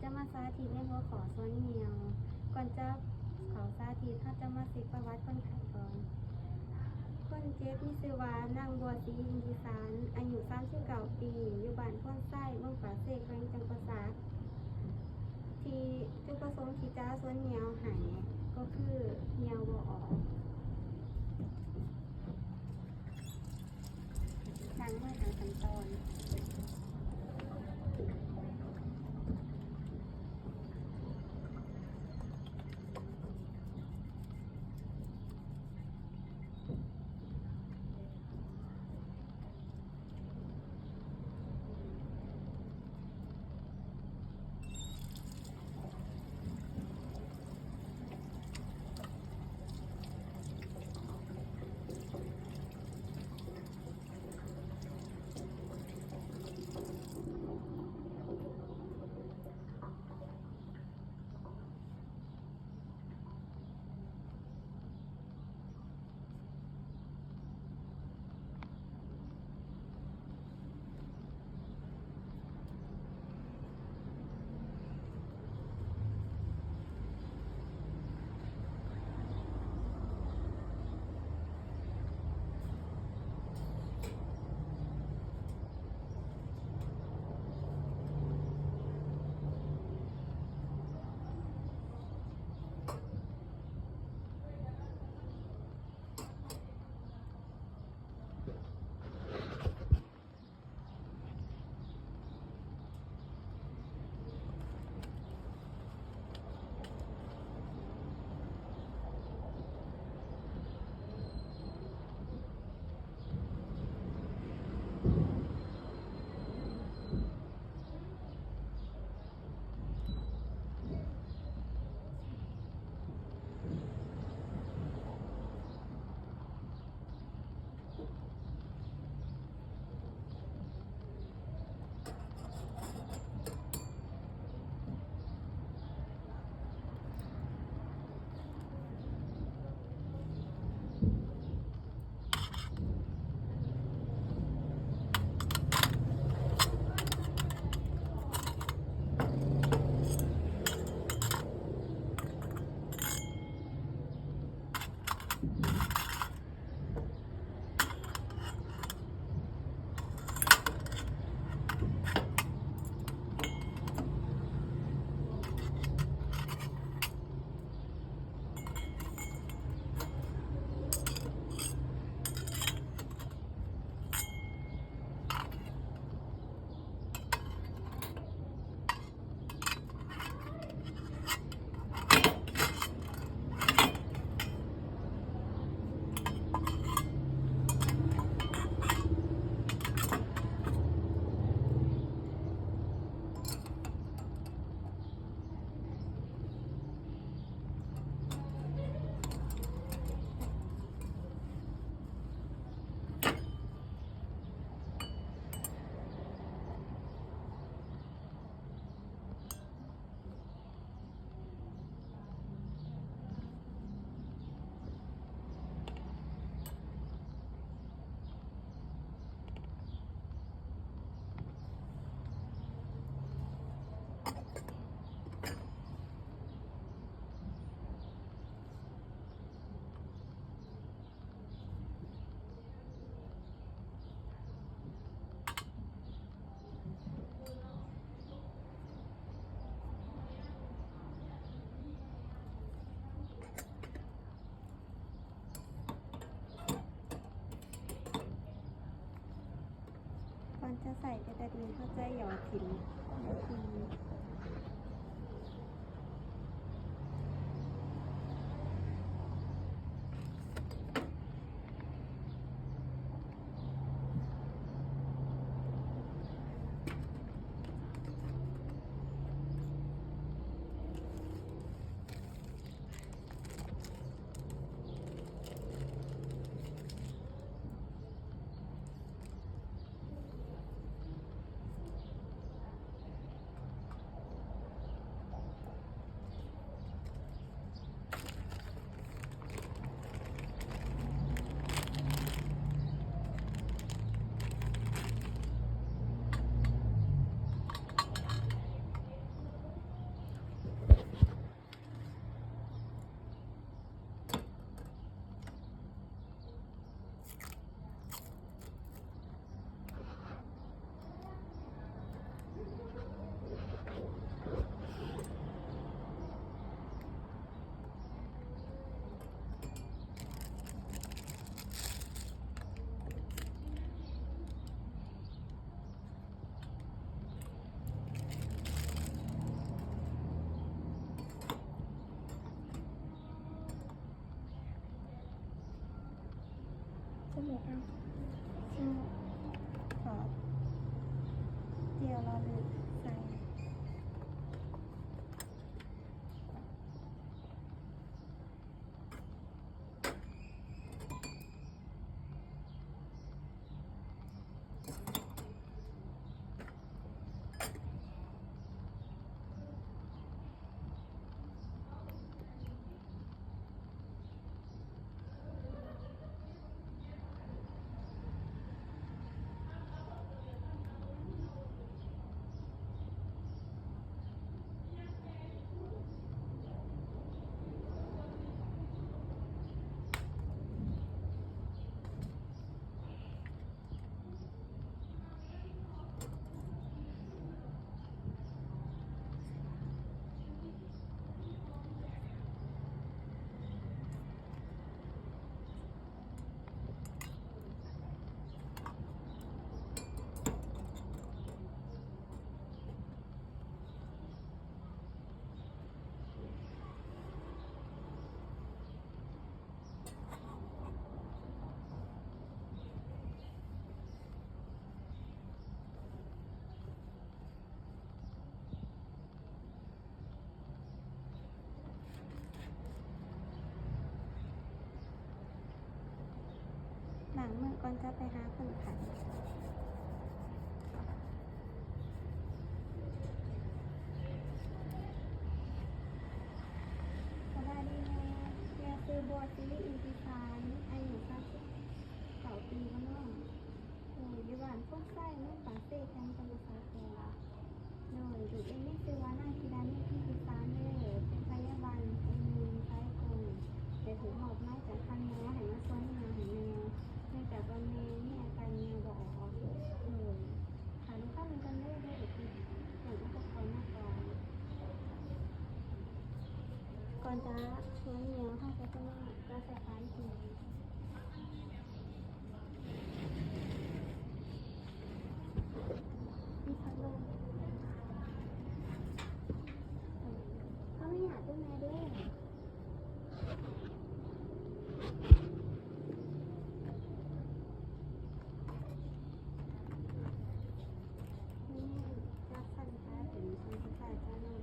จะมาสาธิตในหัวข้อส่วนเหนียวก่อนจะเขาสาธิตเขาจะมาเช็คประวัติคนไข้ก่อนคนเจ็บมีชื่อว่านางบัวศรีอินทิสารอายุ39 ปีอยู่บ้านโพ้นไส้เมืองปากเสกแขวงจังหวัดตากที่จุดประสงค์ที่จะส่วนเหนียวหายก็คือเหนียวบ่ออกล้างมือทางขั้นตอน ก่อนจะใส่เบตาดีนเขาจะหยอดถิ่น เอาชื่อขอเจียวเราเลยใส่หลังมือก่อนจะไปหาคนไข้สบายดีแม่แม่ซื้อบัวซีอินทิพานอายุ39 ปีแล้วเนาะอยู่บ้านพวกไส้เนาะปากเซ่แทนกันภาษาแขกหน่อยดูเองนี่คือว่านั่งที่ร้านนี่ที่ที่ร้านเนี่ยเป็นพยาบาลเป็นมือซ้ายคนเดี๋ยวถึงหอบไม้จากคันแม่ให้มาซ้อนแมวให้แมวเนื่องจากว่าแม่นี่อาการแมวบอกออกเลยหาลูกค้ามันกันได้ได้อีกทีอย่างอุปกรณ์มาก่อนจะซ้อนแมวเข้าไปข้างนอกก็ใส่ฟ้าอีกทีมีพัดลมเขาไม่อยากด้วยแม่ด้วยจับสันค้าเป็นสันค้าจ้าหน่อย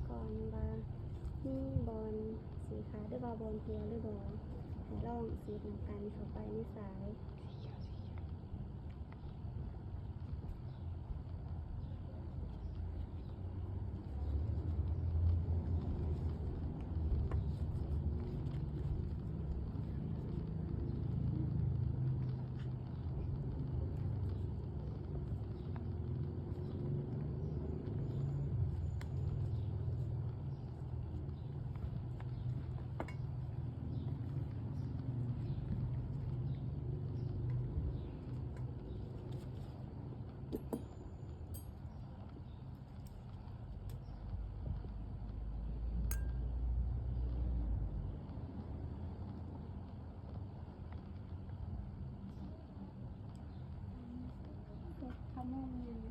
ก่อนว่ามีบอลสีขาวหรือว่าบอลเขียวหรือบอลให้ลองสีน้ำกันเข้าไปในสาย เสร็จขโมงยัง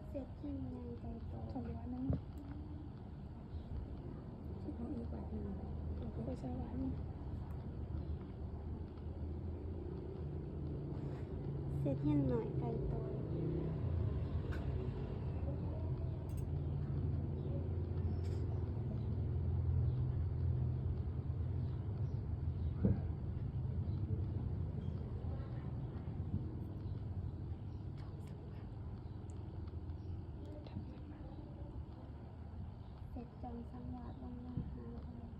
เสร็จที่ยังใจโต สองร้อยนั่นที่เขาอีกแบบหนึ่งเราก็ไปใช้ร้านนี้ เสร็จเห็นหน่อยใจโตเสร็จจำสังวาดลงมาหาเลย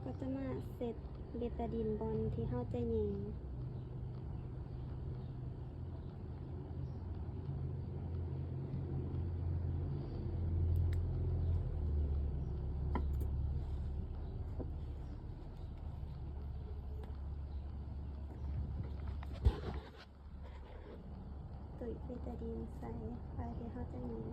ก็จะมาเสร็จเบตาดินบอลที่เข้าใจแยงตุยเบตาดินใส่ไปที่เข้าใจแยง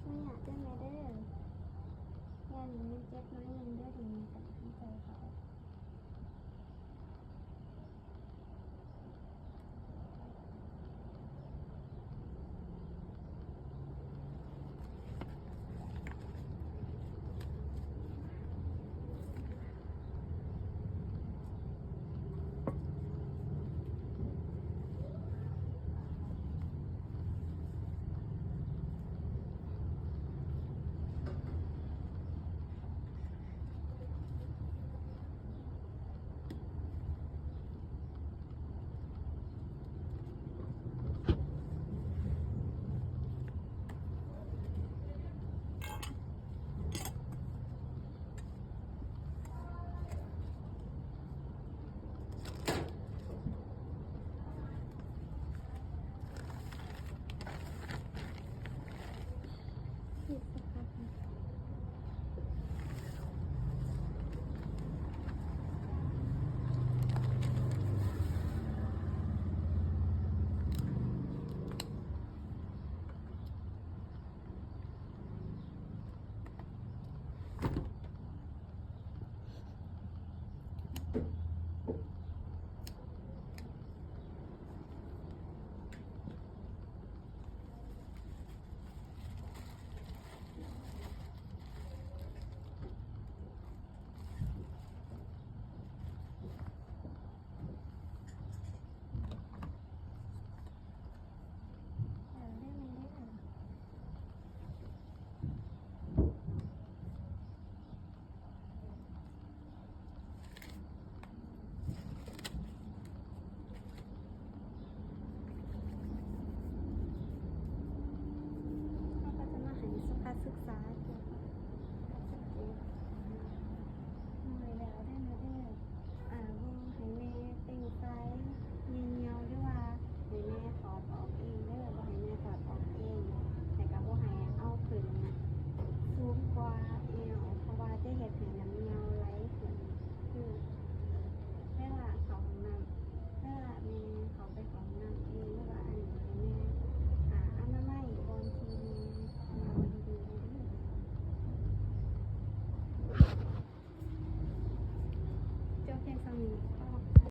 ไม่อยากได้ไหมเด้องานนี้มันเจ็บน้อยหนึงเด้อถึงมีแต่ให้ใจเขา ผิดสักพักหนึ่งได้ไหมเด้อเขาก็จะมาให้สุขศึกษา